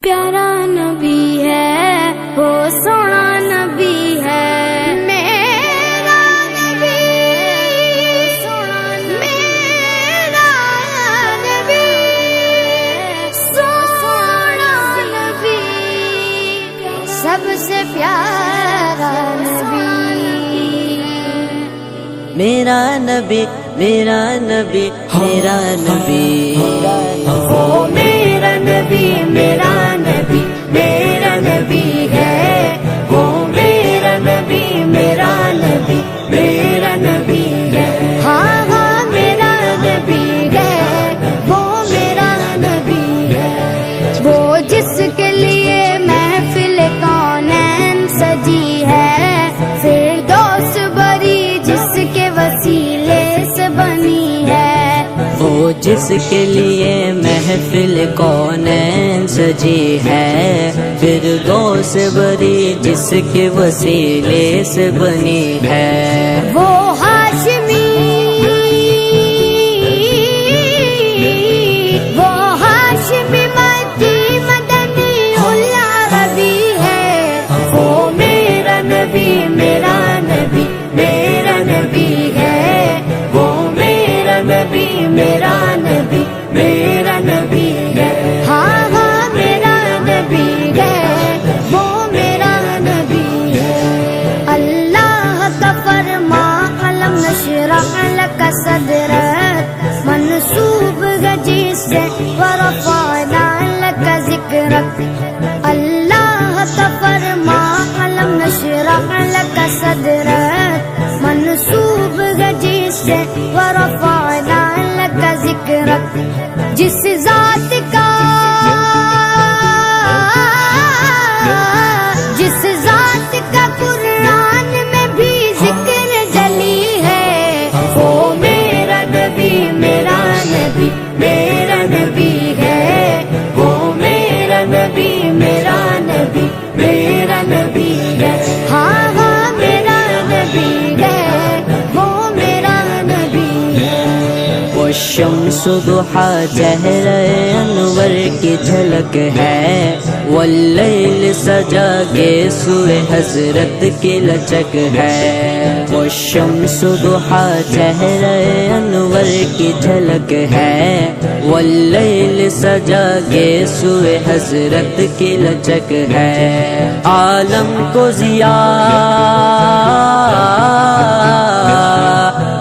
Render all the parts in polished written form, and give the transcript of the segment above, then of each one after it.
प्यारा नबी है, वो सोना नबी है। मेरा नबी सोना, मेरा नबी सोना नबी, सबसे प्यारा नबी। मेरा नबी मेरा नबी मेरा नबी, ओ मेरा नबी मेरा नबी मेरा नबी है, वो मेरा नबी मेरा नबी मेरा नबी है। हाँ हाँ मेरा नबी है, वो मेरा नबी है। वो जिसके लिए महफिल कौनैन सजी है, फिरदौस बरी जिसके वसीले से बनी है। वो जिसके लिए महफिल कौनैन सजी है, फिरदौस बरी जिसके वसीले से बनी है। वो हाशमी, वो हाशमी मती मदनी उल अरबी है, वो मेरा नबी मेरा नबी मेरा नबी है। वो मेरा नबी मेरा नबी मेरा नबी है। हाँ हाँ मेरा नबी है, वो मेरा नबी है। अल्लाह का फरमा अलम नशरह लक सदरक, मनसूब गजी से वरफ़अना लक ज़िक्रक। अल्लाह का फरमा अलम नशरह लक सदरक, मनसूब गजी से वरफ़अना लक ज़िक्रक। जिस ज़ात का, जिस ज़ात का कुरान में भी जिक्र जली है, वो मेरा नबी मेरा नबी मेरा नबी है। वो मेरा नबी मेरा नबी मेरा नबी है। हाँ हाँ मेरा नबी है, वो मेरा नबी है। वो शम्स दुहा चेहरे अनवर की झलक है, वल्लैल सजा के सूए हजरत की लचक है। वो शम्स दुहा चेहरे अनवर की झलक है, वल्लैल सजा के सूए हजरत की लचक है। आलम को जिया,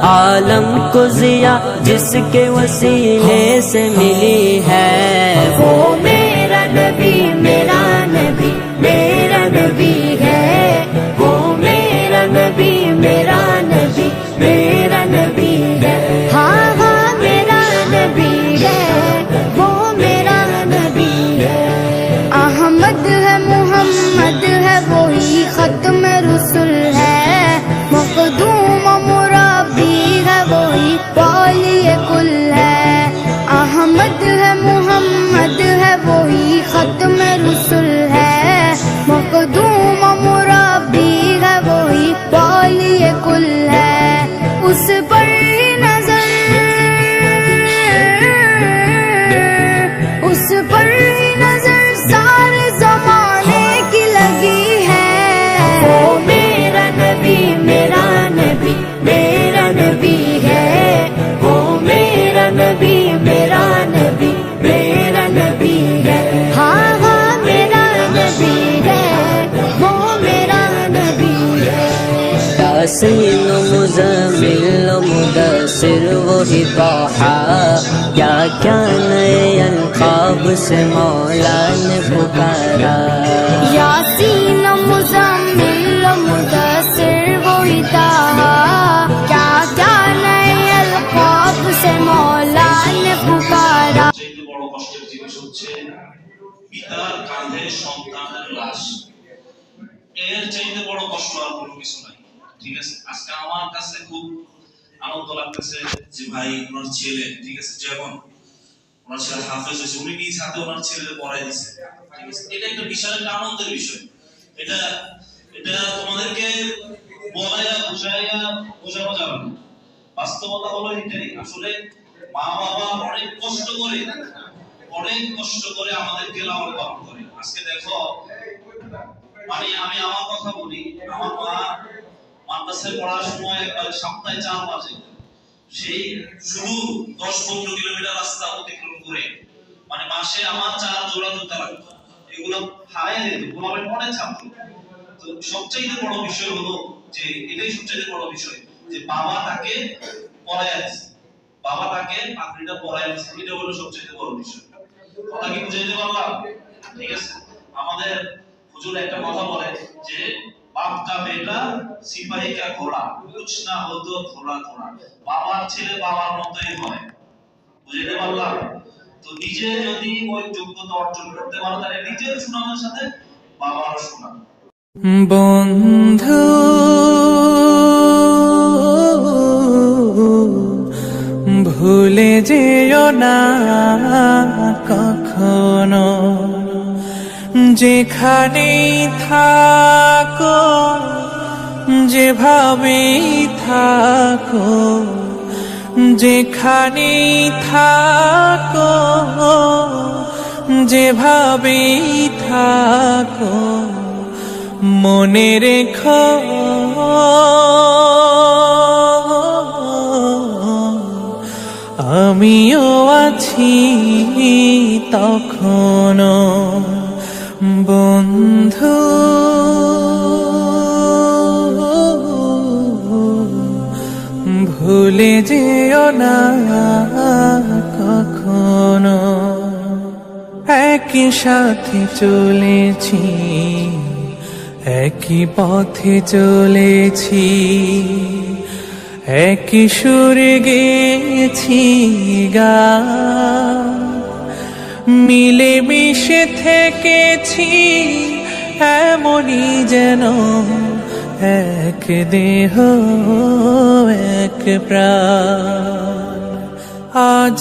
आलम को जिया जिसके वसीले से मिली है। वो मेरा नबी मेरा नबी मेरा नबी है। वो मेरा नबी मेरा नबी मेरा नबी है। हाँ हाँ मेरा नबी है, वो मेरा नबी है। अहमद है मुहम्मद है, वही खत्म रसूल है। मखदूम मुरब्बी है, वही वाली कुल है। अहमद है मुहम्मद है, वही खत्म रसूल है। मखदूम मुरब्बी है, वही वाली कुल है। उस पर नजर, उस पर नजर सारे जमाने की लगी है। वो मेरा नबी मेरा नबी मेरा नबी है। वो मेरा नबी मेरा नबी मेरा नबी है। हाँ हाँ मेरा नबी है, वो मेरा नबी है। यासीन मुज़म्मिल मुदस्सिर वही ताहा, क्या क्या नए अलक़ाब से मौला ने पुकारा। यासीन मुज़म्मिल मुदस्सिर वही ताहा, क्या क्या नए अलक़ाब से मौला ने पुकारा। চাইতে বড় কষ্টের জিনিস হচ্ছে পিতার কাঁধে সন্তানের লাশ। এর চাইতে বড় কষ্ট আর কোনো কিছু নাই। ঠিক আছে, আজকে আমার কাছে খুব আনন্দ লাগতেছে যে ভাই ওনার ছেলে, ঠিক আছে, যেমন ওনার ছেলে হাফেজ হয়েছে, উনি নিজ হাতে ওনার ছেলেকে পড়াই দিচ্ছে। ঠিক আছে, এটা একটা বিশাল একটা আনন্দের বিষয়। এটা এটা তোমাদেরকে বলাইয়া বুঝাইয়া বোঝানো যাবে না। বাস্তবতা হলো এটাই। আসলে মা বাবা অনেক কষ্ট করে অনেক কষ্ট করে আমাদেরকে লালন পালন করে। আজকে দেখো, মানে আমি আমার কথা বলি, আমার মা মাদ্রাসায় পড়ার সময় সপ্তাহে 4 মাস যেতেন। সেই শুধু 10-15 কিলোমিটার রাস্তা অতিক্রম করে, মানে মাসে আমার 4 জোড়া জুতা লাগতো। এগুলো হারাই যেত, গোলামের অনেক ছাত্র। তো সবচেয়ে বড় বিষয় হলো যে, এটাই সবচেয়ে বড় বিষয় যে বাবা তাকে পড়ায় আছে, বাবা তাকে পাগড়িটা পড়ায় আছে, এটা হলো সবচেয়ে বড় বিষয়। কথা কি বুঝাইতে পারলাম? ঠিক আছে। আমাদের হুজুর একটা কথা বলে যে, বাপ কা বেটা সিপাহী কা ঘোড়া, কুছ না হো তো থোড়া থোড়া। বাবার ছেলে বাবার মতোই হয়। বুঝাইতে পারলাম? তো নিজে যদি ওই যোগ্যতা অর্জন করতে পারো, তাহলে নিজের সুনামের সাথে বাবারও সুনাম। বন্ধু ভুলে যেও না কখনো, যেখানেই থাকো, যেভাবেই থাকো, যেখানেই থাকো, যেভাবেই থাকো, মনে রেখো আমিও আছি তখনো। বন্ধু ভুলে যেও না কখনো। একই সাথে চলেছি, একই পথে চলেছি, একই সুরে গেছি গান, মিলে মিশে থেকেছি এমনই যেন এক দেহ এক প্রাণ। আজ